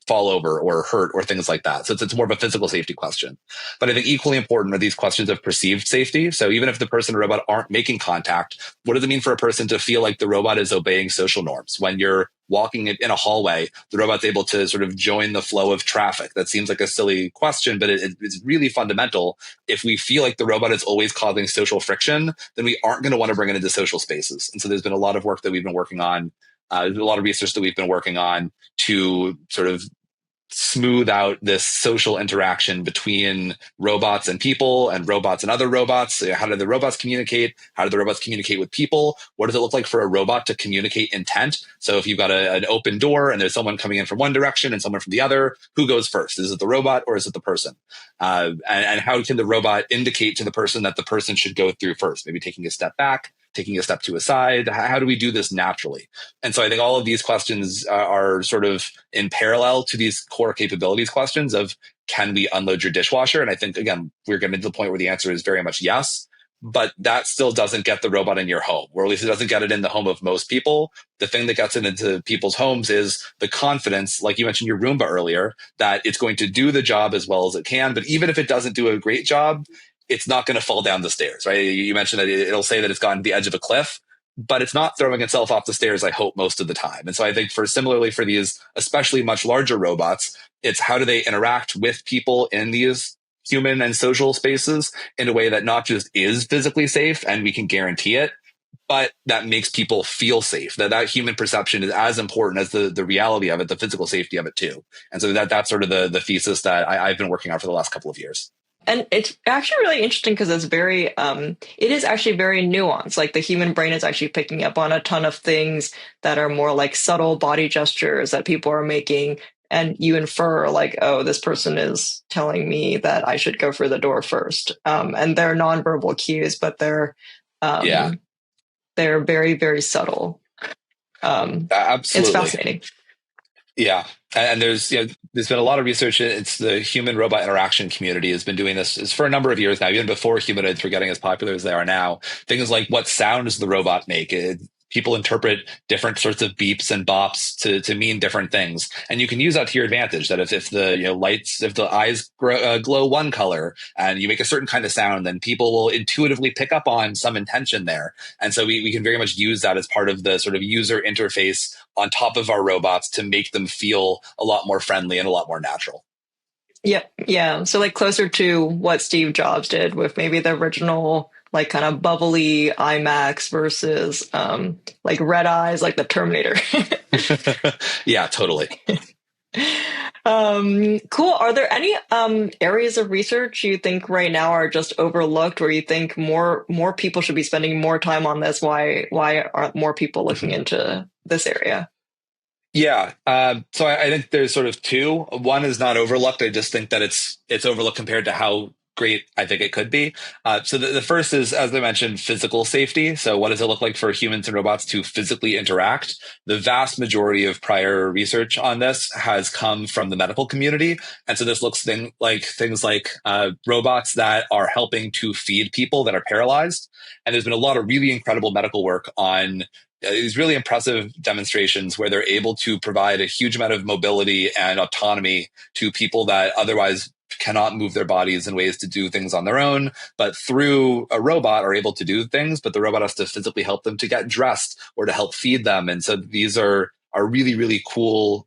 fall over or hurt or things like that. So it's more of a physical safety question. But I think equally important are these questions of perceived safety. So even if the person or robot aren't making contact, what does it mean for a person to feel like the robot is obeying social norms? When you're walking in a hallway, the robot's able to sort of join the flow of traffic. That seems like a silly question, but it's really fundamental. If we feel like the robot is always causing social friction, then we aren't going to want to bring it into social spaces. And so there's been a lot of work that we've been working on, a lot of research that we've been working on to sort of smooth out this social interaction between robots and people and robots and other robots. How do the robots communicate? How do the robots communicate with people? What does it look like for a robot to communicate intent? So if you've got an open door and there's someone coming in from one direction and someone from the other, who goes first? Is it the robot or is it the person? And how can the robot indicate to the person that the person should go through first? Maybe taking a step back, taking a step to a side. How do we do this naturally? And so I think all of these questions are sort of in parallel to these core capabilities questions of, can we unload your dishwasher? And I think, again, we're getting to the point where the answer is very much yes, but that still doesn't get the robot in your home, or at least it doesn't get it in the home of most people. The thing that gets it into people's homes is the confidence, like you mentioned your Roomba earlier, that it's going to do the job as well as it can. But even if it doesn't do a great job, it's not going to fall down the stairs, right? You mentioned that it'll say that it's gotten to the edge of a cliff, but it's not throwing itself off the stairs, I hope, most of the time. And so I think similarly for these, especially much larger robots, it's how do they interact with people in these human and social spaces in a way that not just is physically safe and we can guarantee it, but that makes people feel safe. That human perception is as important as the reality of it, the physical safety of it too. And so that's sort of the thesis that I've been working on for the last couple of years. And it's actually really interesting because it's very, it is actually very nuanced. Like the human brain is actually picking up on a ton of things that are more like subtle body gestures that people are making. And you infer like, oh, this person is telling me that I should go for the door first. And they're nonverbal cues, but Yeah, um, they're very, very subtle. It's absolutely. fascinating. Yeah. And there's been a lot of research. It's the human robot interaction community has been doing this for a number of years now, even before humanoids were getting as popular as they are now. Things like what sound does the robot make? People interpret different sorts of beeps and bops to mean different things. And you can use that to your advantage. That if the lights, if the eyes glow one color and you make a certain kind of sound, then people will intuitively pick up on some intention there. And so we can very much use that as part of the sort of user interface on top of our robots to make them feel a lot more friendly and a lot more natural. Yeah, yeah. So like closer to what Steve Jobs did with maybe the original like kind of bubbly IMAX versus like red eyes like the Terminator. Yeah, totally. Cool. Are there any areas of research you think right now are just overlooked, or you think more people should be spending more time on this? Why aren't more people looking into this area? Yeah. So I think there's sort of two. One is not overlooked. I just think that it's overlooked compared to how great I think it could be. So the first is, as I mentioned, physical safety. So what does it look like for humans and robots to physically interact? The vast majority of prior research on this has come from the medical community. And so this looks things like robots that are helping to feed people that are paralyzed. And there's been a lot of really incredible medical work on these really impressive demonstrations where they're able to provide a huge amount of mobility and autonomy to people that otherwise cannot move their bodies in ways to do things on their own, but through a robot are able to do things, but the robot has to physically help them to get dressed or to help feed them. And so these are really, really cool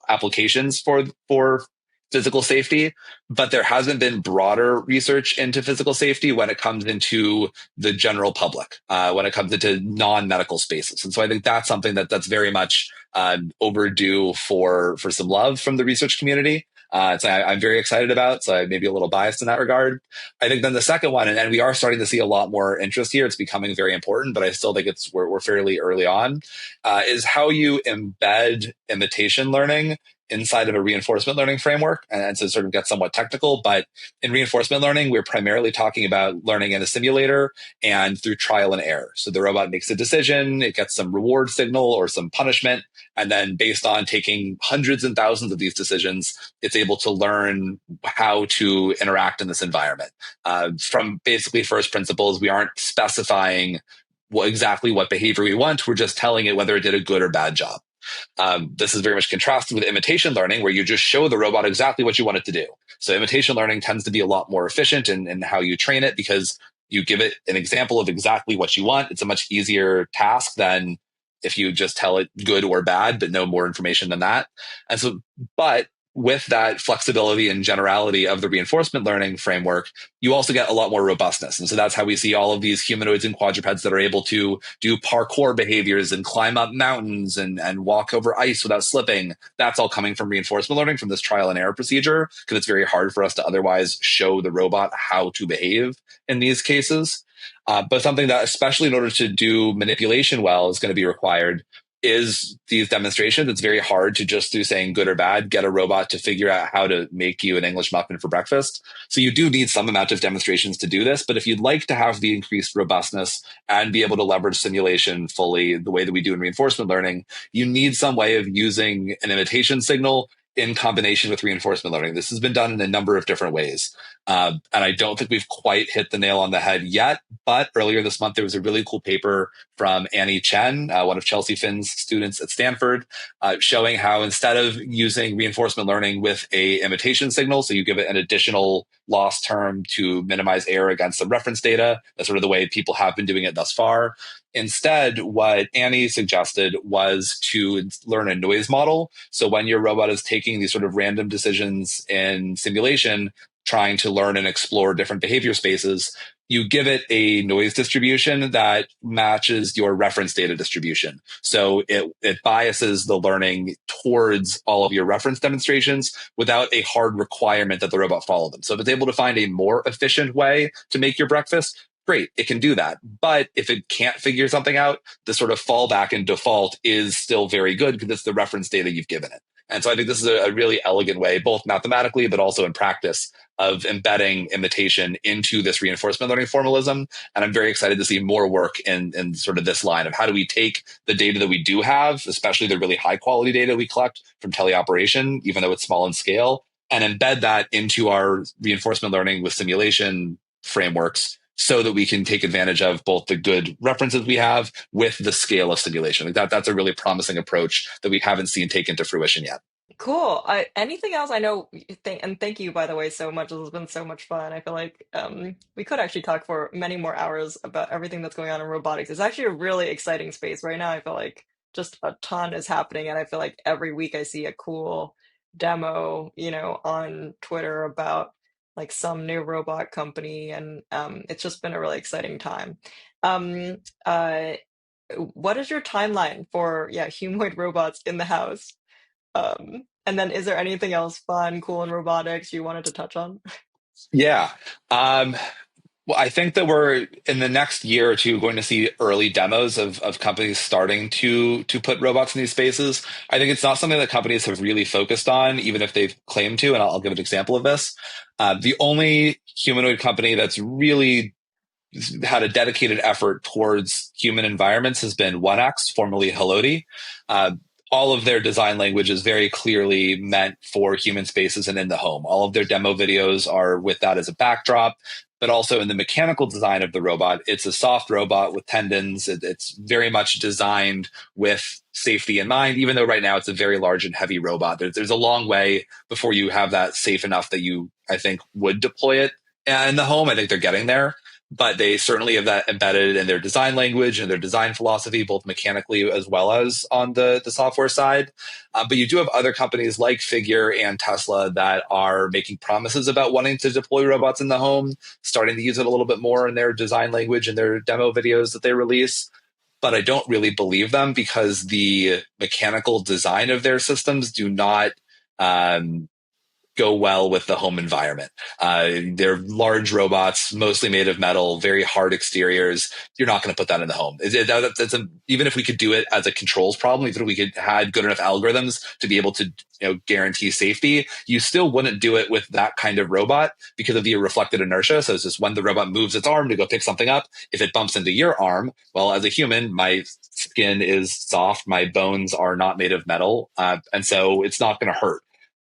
applications for physical safety, but there hasn't been broader research into physical safety when it comes into the general public, when it comes into non-medical spaces. And so I think that's something that's very much overdue for some love from the research community. So I'm very excited about. So I may be a little biased in that regard. I think then the second one, and we are starting to see a lot more interest here. It's becoming very important, but I still think we're fairly early on. Is how you embed imitation learning inside of a reinforcement learning framework. And to sort of get somewhat technical, but in reinforcement learning, we're primarily talking about learning in a simulator and through trial and error. So the robot makes a decision, it gets some reward signal or some punishment. And then based on taking hundreds and thousands of these decisions, it's able to learn how to interact in this environment. From basically first principles, we aren't specifying exactly what behavior we want. We're just telling it whether it did a good or bad job. This is very much contrasted with imitation learning, where you just show the robot exactly what you want it to do. So imitation learning tends to be a lot more efficient in how you train it because you give it an example of exactly what you want. It's a much easier task than if you just tell it good or bad, but no more information than that. And so, but with that flexibility and generality of the reinforcement learning framework, you also get a lot more robustness. And so that's how we see all of these humanoids and quadrupeds that are able to do parkour behaviors and climb up mountains and walk over ice without slipping. That's all coming from reinforcement learning, from this trial and error procedure, because it's very hard for us to otherwise show the robot how to behave in these cases. But something that, especially in order to do manipulation well, is going to be required is these demonstrations. It's very hard to just through saying good or bad, get a robot to figure out how to make you an English muffin for breakfast. So you do need some amount of demonstrations to do this. But if you'd like to have the increased robustness and be able to leverage simulation fully the way that we do in reinforcement learning, you need some way of using an imitation signal in combination with reinforcement learning. This has been done in a number of different ways. And I don't think we've quite hit the nail on the head yet. But earlier this month, there was a really cool paper from Chen, one of Chelsea Finn's students at Stanford, showing how instead of using reinforcement learning with a imitation signal, so you give it an additional loss term to minimize error against some reference data, that's sort of the way people have been doing it thus far. Instead, what Annie suggested was to learn a noise model. So when your robot is taking these sort of random decisions in simulation, trying to learn and explore different behavior spaces, you give it a noise distribution that matches your reference data distribution. So it biases the learning towards all of your reference demonstrations without a hard requirement that the robot follow them. So if it's able to find a more efficient way to make your breakfast, great, it can do that. But if it can't figure something out, the sort of fallback and default is still very good because it's the reference data you've given it. And so I think this is a really elegant way, both mathematically, but also in practice, of embedding imitation into this reinforcement learning formalism. And I'm very excited to see more work in sort of this line of how do we take the data that we do have, especially the really high quality data we collect from teleoperation, even though it's small in scale, and embed that into our reinforcement learning with simulation frameworks so that we can take advantage of both the good references we have with the scale of simulation. Like that's a really promising approach that we haven't seen taken to fruition yet. Cool. Anything else? I know, and thank you, by the way, so much. This has been so much fun. I feel like we could actually talk for many more hours about everything that's going on in robotics. It's actually a really exciting space right now. I feel like just a ton is happening, and I feel like every week I see a cool demo, on Twitter about like some new robot company, and it's just been a really exciting time. Um, uh, what is your timeline for, yeah, humanoid robots in the house? And then is there anything else fun, cool in robotics you wanted to touch on? Yeah. Um, well, I think that we're in the next year or two going to see early demos of companies starting to put robots in these spaces. I think it's not something that companies have really focused on, even if they've claimed to. And I'll give an example of this. The only humanoid company that's really had a dedicated effort towards human environments has been 1X, formerly Haloti. Uh, all of their design language is very clearly meant for human spaces and in the home. All of their demo videos are with that as a backdrop, but also in the mechanical design of the robot, it's a soft robot with tendons. It's very much designed with safety in mind, even though right now it's a very large and heavy robot. There's a long way before you have that safe enough that you, I think, would deploy it in the home. I think they're getting there, but they certainly have that embedded in their design language and their design philosophy, both mechanically as well as on the software side. But you do have other companies like Figure and Tesla that are making promises about wanting to deploy robots in the home, starting to use it a little bit more in their design language and their demo videos that they release. But I don't really believe them because the mechanical design of their systems do not um, go well with the home environment. They're large robots, mostly made of metal, very hard exteriors. You're not going to put that in the home. Even if we could do it as a controls problem, even if we could had good enough algorithms to be able to guarantee safety, you still wouldn't do it with that kind of robot because of the reflected inertia. So it's just when the robot moves its arm to go pick something up, if it bumps into your arm, well, as a human, my skin is soft, my bones are not made of metal, and so it's not going to hurt.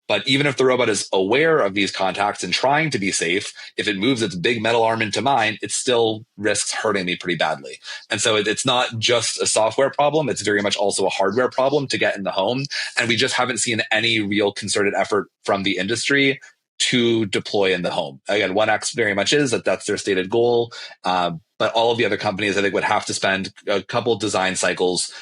But even if the robot is aware of these contacts and trying to be safe, if it moves its big metal arm into mine, it still risks hurting me pretty badly. And so it's not just a software problem. It's very much also a hardware problem to get in the home. And we just haven't seen any real concerted effort from the industry to deploy in the home. Again, 1X very much is that's their stated goal. But all of the other companies, I think, would have to spend a couple of design cycles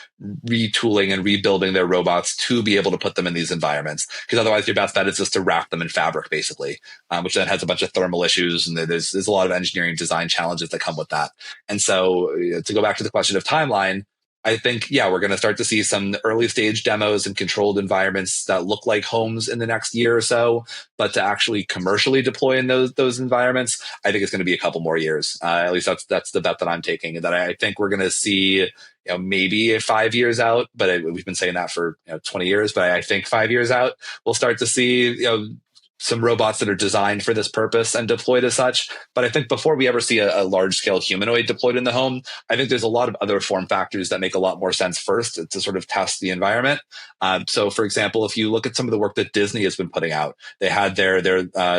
retooling and rebuilding their robots to be able to put them in these environments. Because otherwise, your best bet is just to wrap them in fabric, basically, which then has a bunch of thermal issues. And there's a lot of engineering design challenges that come with that. And so to go back to the question of timeline, I think, yeah, we're going to start to see some early stage demos and controlled environments that look like homes in the next year or so. But to actually commercially deploy in those environments, I think it's going to be a couple more years. At least that's the bet that I'm taking. And that I think we're going to see, maybe 5 years out, but we've been saying that for 20 years. But I think 5 years out, we'll start to see, some robots that are designed for this purpose and deployed as such. But I think before we ever see a large scale humanoid deployed in the home, I think there's a lot of other form factors that make a lot more sense first to sort of test the environment. So for example, if you look at some of the work that Disney has been putting out, they had their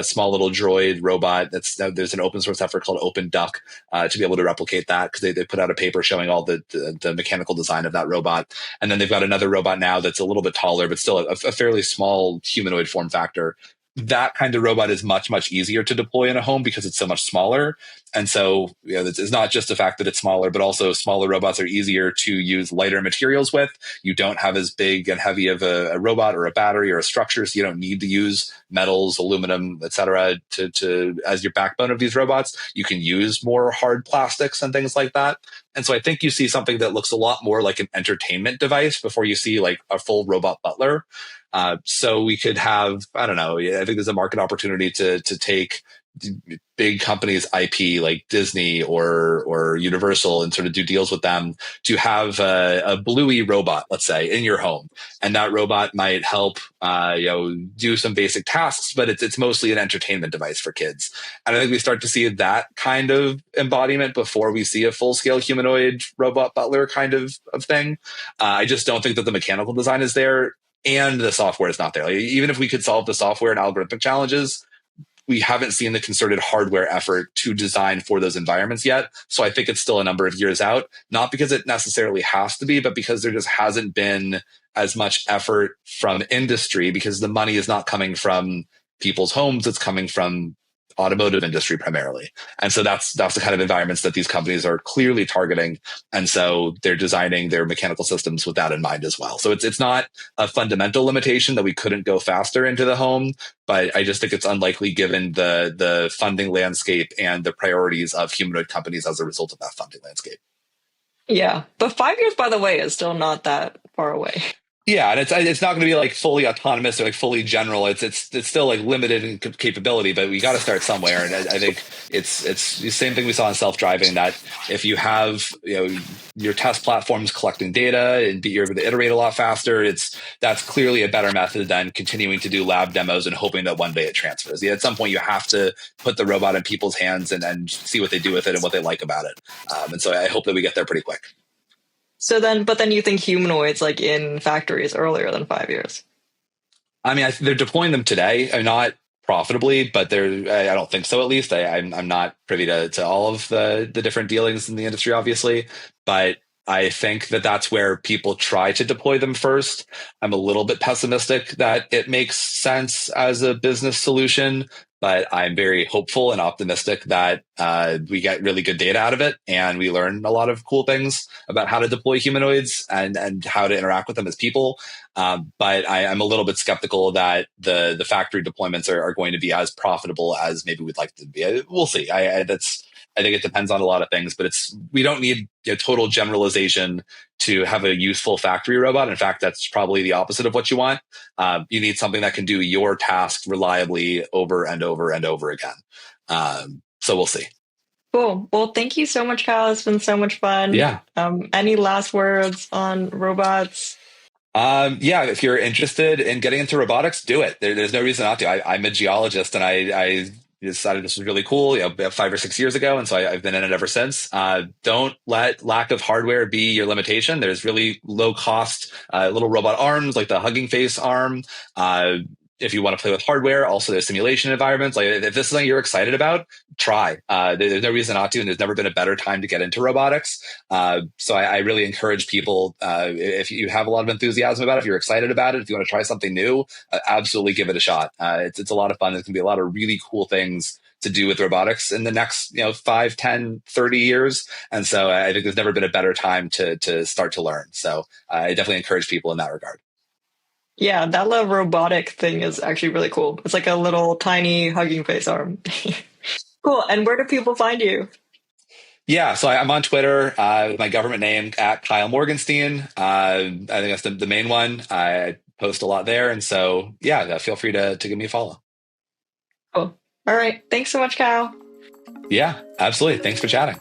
small little droid robot. There's an open source effort called Open Duck to be able to replicate that because they put out a paper showing all the mechanical design of that robot. And then they've got another robot now that's a little bit taller, but still a fairly small humanoid form factor that kind of robot is much, much easier to deploy in a home because it's so much smaller. And so, it's not just the fact that it's smaller, but also smaller robots are easier to use lighter materials with. You don't have as big and heavy of a robot or a battery or a structure, so you don't need to use metals, aluminum, etc., to as your backbone of these robots. You can use more hard plastics and things like that. And so I think you see something that looks a lot more like an entertainment device before you see like a full robot butler. So we could have, I don't know, I think there's a market opportunity to take big companies IP like Disney or Universal and sort of do deals with them to have a bluey robot, let's say, in your home, and that robot might help do some basic tasks, but it's mostly an entertainment device for kids. And I think we start to see that kind of embodiment before we see a full scale humanoid robot butler kind of thing. I just don't think that the mechanical design is there. And the software is not there. Like, even if we could solve the software and algorithmic challenges, we haven't seen the concerted hardware effort to design for those environments yet. So I think it's still a number of years out, not because it necessarily has to be, but because there just hasn't been as much effort from industry, because the money is not coming from people's homes. It's coming from automotive industry primarily. And so that's the kind of environments that these companies are clearly targeting. And so they're designing their mechanical systems with that in mind as well. So it's not a fundamental limitation that we couldn't go faster into the home, but I just think it's unlikely given the funding landscape and the priorities of humanoid companies as a result of that funding landscape. Yeah. But 5 years, by the way, is still not that far away. Yeah, and it's not going to be like fully autonomous or like fully general. It's still like limited in capability, but we got to start somewhere. And I think it's the same thing we saw in self-driving, that if you have your test platforms collecting data and you're able to iterate a lot faster, that's clearly a better method than continuing to do lab demos and hoping that one day it transfers. At some point, you have to put the robot in people's hands and see what they do with it and what they like about it. And so I hope that we get there pretty quick. But then you think humanoids like in factories earlier than 5 years? I mean, they're deploying them today. Not profitably, but I don't think so. At least I'm not privy to all of the different dealings in the industry, obviously, but I think that that's where people try to deploy them first. I'm a little bit pessimistic that it makes sense as a business solution, but I'm very hopeful and optimistic that we get really good data out of it, and we learn a lot of cool things about how to deploy humanoids and how to interact with them as people. But I'm a little bit skeptical that the factory deployments are going to be as profitable as maybe we'd like to be. We'll see. I think it depends on a lot of things, but we don't need total generalization to have a useful factory robot. In fact, that's probably the opposite of what you want. You need something that can do your task reliably over and over and over again. So we'll see. Cool. Well, thank you so much, Kyle. It's been so much fun. Yeah. Any last words on robots? Yeah, if you're interested in getting into robotics, do it. There's no reason not to. I'm a geologist, and I decided this was really cool, 5 or 6 years ago, and so I've been in it ever since. Don't let lack of hardware be your limitation. There's really low cost little robot arms, like the Hugging Face arm. If you want to play with hardware, also there's simulation environments. Like, if this is something you're excited about, try. There's no reason not to, and there's never been a better time to get into robotics. So I really encourage people, if you have a lot of enthusiasm about it, if you're excited about it, if you want to try something new, absolutely give it a shot. It's a lot of fun. There's going to be a lot of really cool things to do with robotics in the next 5, 10, 30 years. And so I think there's never been a better time to start to learn. So I definitely encourage people in that regard. Yeah, that little robotic thing is actually really cool. It's like a little tiny Hugging Face arm. Cool. And where do people find you? Yeah, so I'm on Twitter with my government name at Kyle Morgenstein. I think that's the main one. I post a lot there. And so, yeah, feel free to give me a follow. Cool. All right. Thanks so much, Kyle. Yeah, absolutely. Thanks for chatting.